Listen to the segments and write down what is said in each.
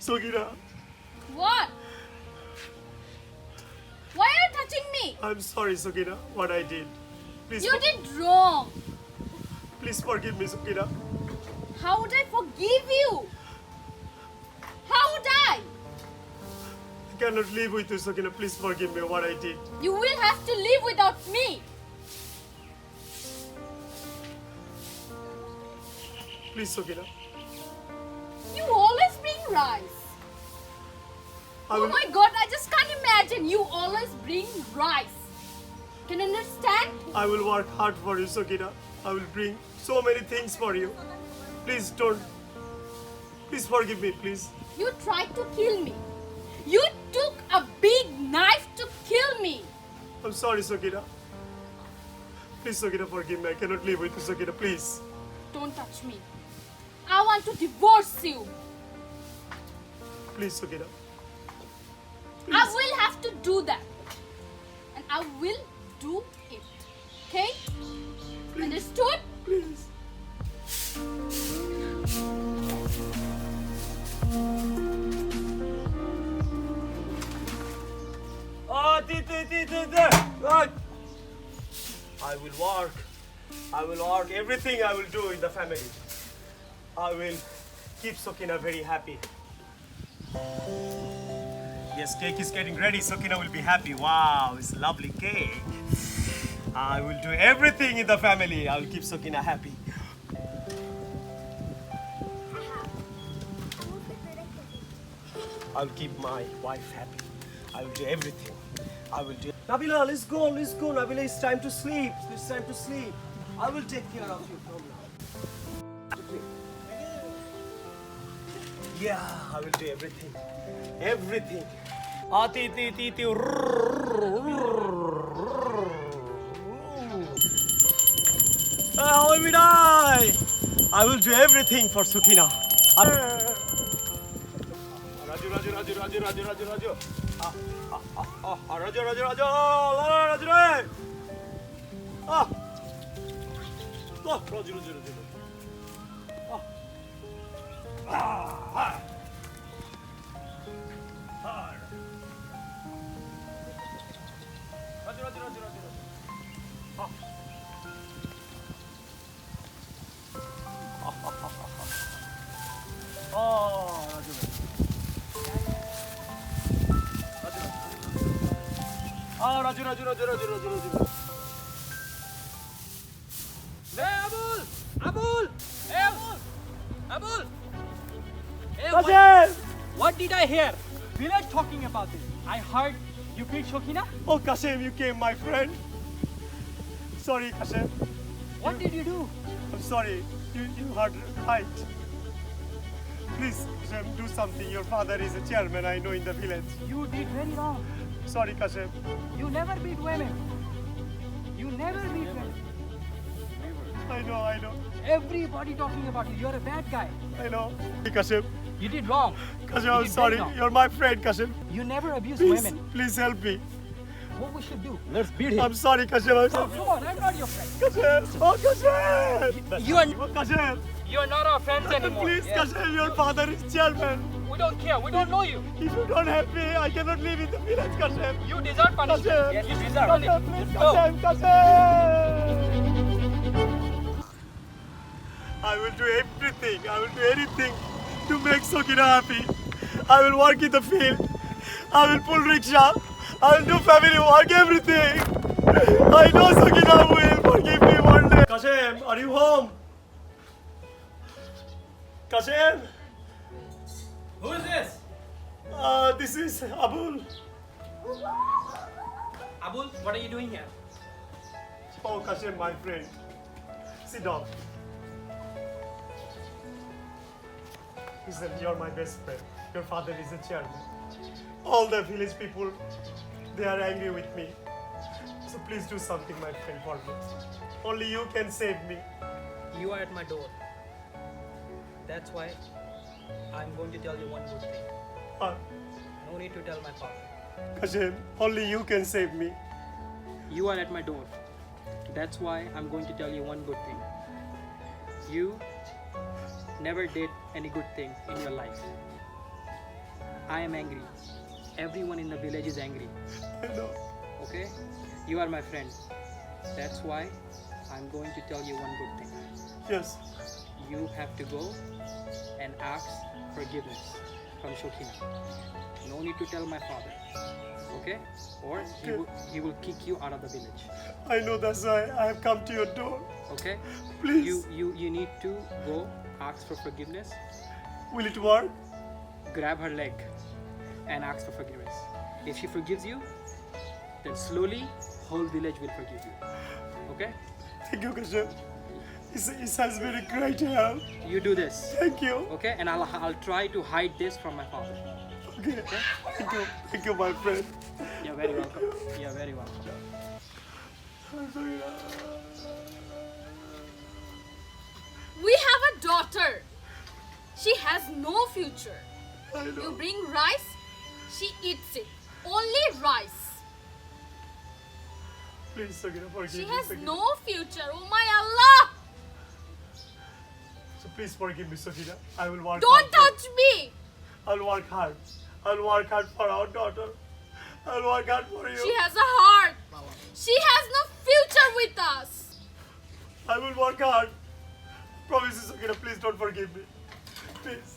Sokhina. What? Why are you touching me? I'm sorry, Sokhina, what I did. Please, You did wrong. please forgive me, Sokhina. How would I forgive you? How would I? I cannot live with you, Sokhina. Please forgive me what I did. You will have to live without me. Please, Sokhina. You always bring rice. I Oh will, my God, I just can't imagine. You always bring rice. Can you understand? I will work hard for you, Sokhina. I will bring so many things for you. Please don't. Please forgive me, please. You tried to kill me. You took a big knife to kill me. I'm sorry, Sokhina. Please, Sokhina, forgive me. I cannot live with you, Sokhina. Please. Don't touch me. I want to divorce you. Please, Sokhina. I will have to do that. And I will do it. Okay? Understood? Please. Right. I will work. I will work. Everything I will do in the family. I will keep Sokhina very happy. Yes, cake is getting ready. Sokhina will be happy. Wow, it's a lovely cake. I will do everything in the family. I will keep Sokhina happy. I will keep my wife happy. I will do everything. I will do. Nabila, let's go, Nabila. It's time to sleep. It's time to sleep. I will take care of you from now. Yeah, I will do everything. Everything. Ati ti ti ti. How will I will do everything for Sokhina. Raju. Raju. Raju. Hey, Abul! Hey, Abul! Hey, what did I hear? Village talking about this. I heard you killed Sokhina. Oh, Kasem, you came, my friend. Sorry, Kasem. What did you do? I'm sorry. You heard right. Please, Kasem, do something. Your father is a chairman, I know, in the village. You did very wrong. Sorry, Kasem. You never beat women. You never beat women. I know. Everybody talking about you. You're a bad guy. I know. Kasem, You did wrong. Kasem, I'm sorry. You're my friend, Kasem. You never abuse Please, women. please help me. What we should do? Let's beat him. I'm sorry, Kasem. I'm sorry. Come on, I'm not your friend. Kasem. Oh, Kasem. You are, Kasem. you are not our friends anymore. Please, Yes. Kasem, your father is chairman. We don't care. We don't know you. If you don't help me, I cannot live in the village, Kasem. You deserve punishment. Kasem. Yes, you deserve Kasem, punishment. please, Go. Kasem. I will do everything. I will do anything to make Sokhina happy. I will work in the field. I will pull rickshaw. I will do family work, everything. I know Sokhina will forgive me one day. Kasem, are you home? Kasem? Who is this? This is Abul. Abul, what are you doing here? Oh, Kasem, my friend. Sit down. Listen, you're my best friend. Your father is a chairman. All the village people, they are angry with me. So please do something, my friend, for me. Only you can save me. You are at my door. That's why I'm going to tell you one good thing. No need to tell my father. Kasem, only you can save me. You are at my door. That's why I'm going to tell you one good thing. You never did any good thing in your life. I am angry. Everyone in the village is angry. I know. Okay? You are my friend. That's why I'm going to tell you one good thing. Yes. You have to go and ask forgiveness from Sokhina. No need to tell my father. Okay? Or he will kick you out of the village. I know, that's why I have come to your door. Okay? Please. You need to go ask for forgiveness. Will it work? Grab her leg and ask for forgiveness. If she forgives you, then slowly whole village will forgive you. Okay? Thank you, Kashyap. It has been a great help. You do this. Thank you. Okay? And I'll try to hide this from my father. Okay. Thank you, my friend. You're very welcome. You're very welcome. We have a daughter. She has no future. I You know. bring rice, she eats it. Only rice. Please, Sokhina, forgive She me. has Sokhina. no future. Oh my Allah! So please forgive me, Sokhina. I will work Don't hard. touch me! I'll work hard. I'll work hard for our daughter. I'll work hard for you. She has a heart. She has no future with us. I will work hard. Promise you, Sokhina, please don't forgive me. Please.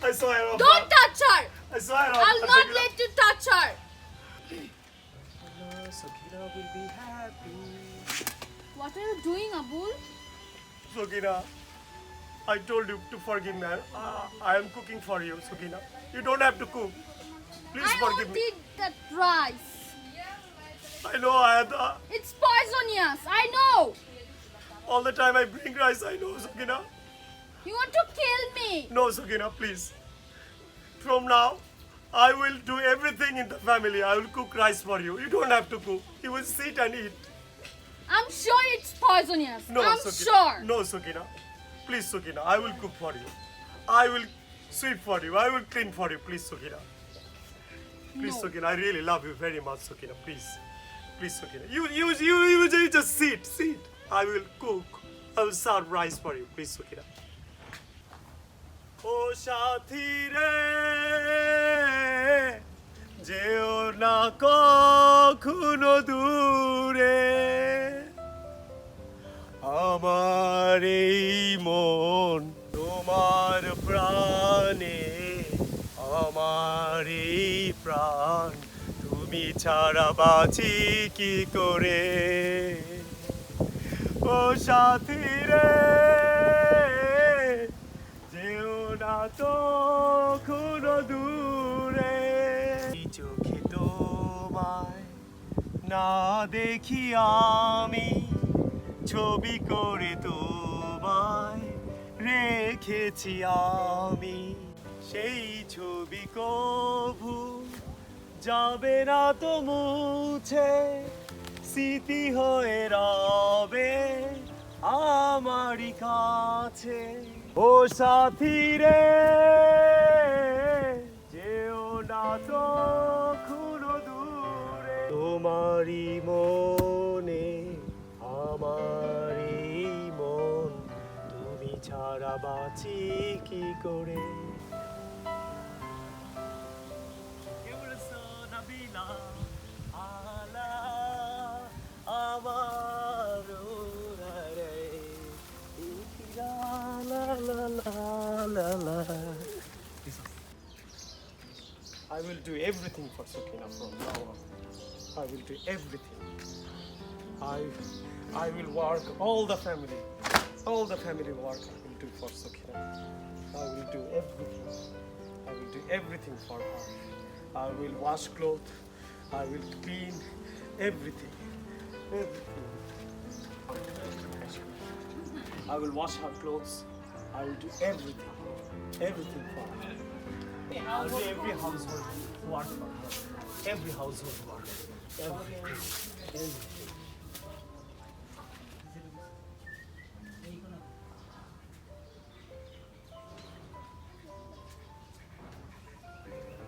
I swear off. Don't touch her. I swear off. I'll not let you touch her. Sokhina will be happy. What are you doing, Abul? Sokhina, I told you to forgive me. I am cooking for you, Sokhina. You don't have to cook. Please I forgive won't me. eat that rice. I know I have It's poisonous. I know. all the time I bring rice. I know, Sokhina. You want to kill me. No, Sokhina, please. From now, I will do everything in the family. I will cook rice for you. You don't have to cook. You will sit and eat. I'm sure it's poisonous. No, I'm Sokhina. sure. No, Sokhina. Please, Sokhina, I will cook for you. I will sweep for you. I will clean for you. Please, Sokhina. Please, No. Sokhina, I really love you very much, Sokhina. Please. Please, Sokhina. You just sit. I will cook. I will serve rice for you. Please, Sokhina. ও সাথী রে যেও না কখনো দূরে আমার এই মন তোমার প্রাণে আমার এই প্রাণ তুমি ছাড়া বাঁচি কি করে ও সাথী রে যেও না তো কোনো দূরে চোখে তোমায় না দেখি আমি ছবি করে তোমায় রেখেছি আমি সেই ছবি কভু যাবে না তো মুছে স্মৃতি হয়ে রবে আমারই কাছে ও সাথী রে যেও না তো কোনো দূরে তোমারই মনে আমারই মন তুমি ছাড়া বাঁচি কি করে I will do everything for Sokhina from now on. I will do everything. I will work all the family work I will do for Sokhina. I will do everything. I will do everything for her. I will wash clothes. I will clean everything. Everything. I will wash her clothes. I will do everything. Everything for her. I will do every household work for her. Every household work. Everything. Everything.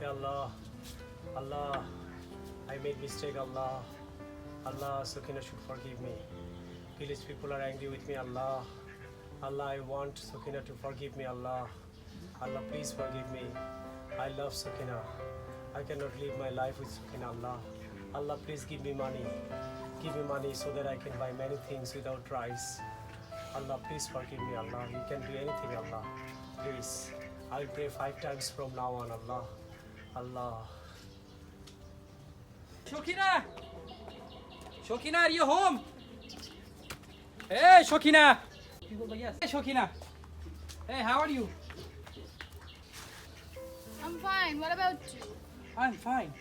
Ya Allah, Allah, I made mistake, Allah. Allah, Sokhina should forgive me. Village people are angry with me, Allah. Allah, I want Sokhina to forgive me, Allah. Allah, please forgive me. I love Sokhina. I cannot live my life with Sokhina, Allah. Allah, please give me money. Give me money so that I can buy many things without price. Allah, please forgive me, Allah. You can do anything, Allah. Please. I'll pray 5 times from now on, Allah. Allah. Sokhina! Sokhina, are you home? Hey, Sokhina! Yes. Hey, Sokhina. Hey, how are you? I'm fine. What about you? I'm fine.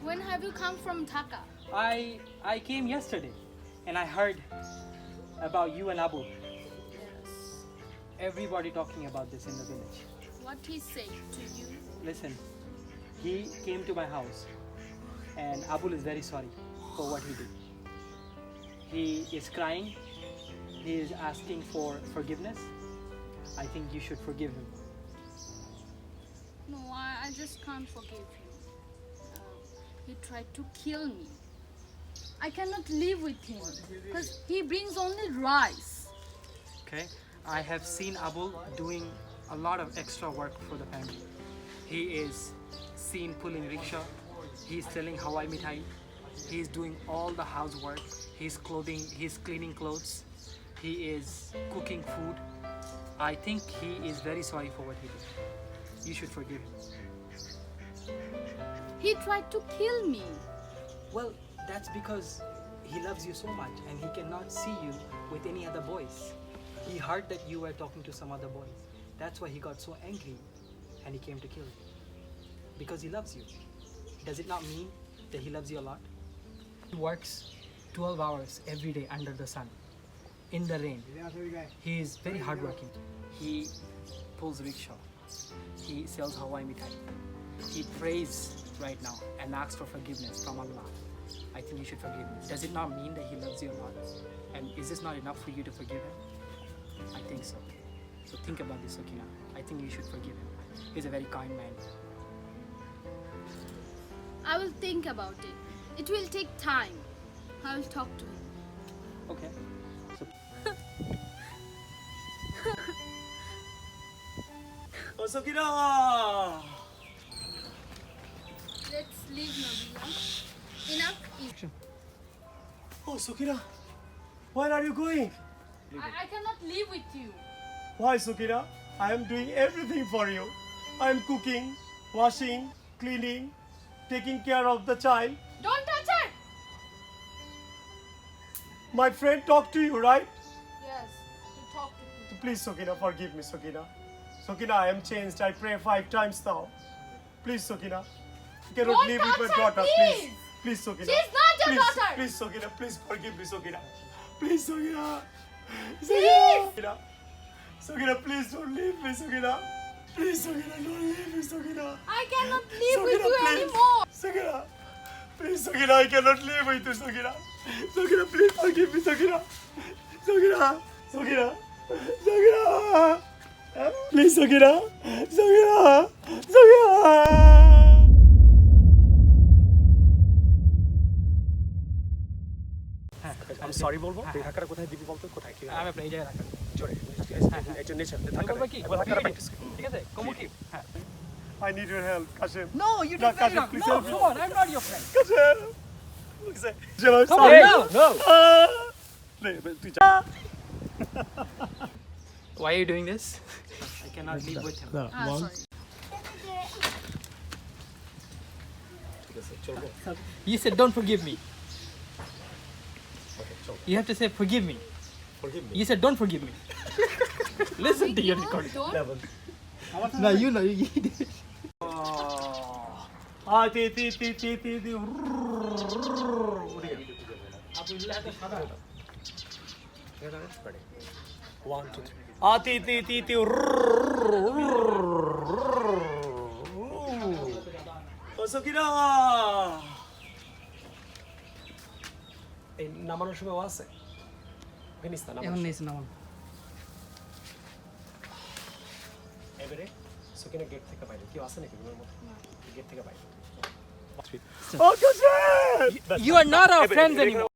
When have you come from Dhaka? I came yesterday and I heard about you and Abu. Yes. Everybody talking about this in the village. What he said to you? Listen, he came to my house and Abul is very sorry for what he did. He is crying. He is asking for forgiveness. I think you should forgive him. No, I just can't forgive him. He tried to kill me. I cannot live with him because he brings only rice. Okay? I have seen Abul doing a lot of extra work for the family. He is seen pulling rickshaw. He's selling Hawai mithai. He's doing all the housework. He's cleaning clothes. He is cooking food. I think he is very sorry for what he did. You should forgive him. He tried to kill me. Well, that's because he loves you so much and he cannot see you with any other boys. He heard that you were talking to some other boys. That's why he got so angry and he came to kill you. Because he loves you. Does it not mean that he loves you a lot? He works 12 hours every day under the sun, in the rain. He is very hardworking. He pulls rickshaw. He sells Hawai mithai. He prays right now and asks for forgiveness from Allah. I think you should forgive him. Does it not mean that he loves you a lot? And is this not enough for you to forgive him? I think so. So think about this, Sokhina. I think you should forgive him. He's a very kind man. I will think about it. It will take time. I will talk to him. Okay. So Oh, Sokhina! Let's leave, Nabila. Enough is. Oh, Sokhina! Where are you going? I cannot live with you. Why, Sokhina? I am doing everything for you. I am cooking, washing, cleaning, taking care of the child. Don't touch her! My friend talked to you, right? Yes, you talk to me. Please, Sokhina, forgive me, Sokhina. Sokhina, I am changed. I pray 5 times now. Please, Sokhina. You cannot Don't live with my touch her, daughter, please. please. Please, Sokhina. She's not your Please, daughter. Please, Sokhina, please forgive me, Sokhina. Please, Sokhina. Please. Sokhina. Sokhina, please don't leave me, Sokhina. Please, Sokhina, don't leave me, Sokhina. I cannot live with Sokhina, you please. anymore. Sokhina. Please, Sokhina, I cannot live with you, Sokhina. Sokhina, please forgive me, Sokhina. Sokhina. Sokhina. Sokhina. Please, Sokhina. Sokhina. Sokhina. I'm sorry বলবো তুই ঢাকার কোথায় দিবি বলতো কোথায় কি আমি আপনার এই জায়গায় রাখলাম। জোরে একজন নেচার ঢাকা বলবো কি? ঢাকার প্র্যাকটিস ঠিক আছে? কমু কি? হ্যাঁ। I need your help Kashem No, you No, did very Kashem, wrong. please No, help me. come on, I'm not your friend. Kashem I'm Come sorry on, no. তুই Why are you doing this? I cannot live with him. Sorry. You said don't forgive me. You have to say forgive me. Forgive me You said don't forgive me. Listen to your No, recording. don't. level No, you know you did. ti One, two, three. Ti Oh, Sokhina! এই নামানোর সময় আছে ভেনিস্তা নামানোর এখন নিস নামান। এবারে Sokhina gate থেকে বাইরে কেউ আছে নাকি রুমের মধ্যে গেট থেকে বাইরে You are not our friends anymore.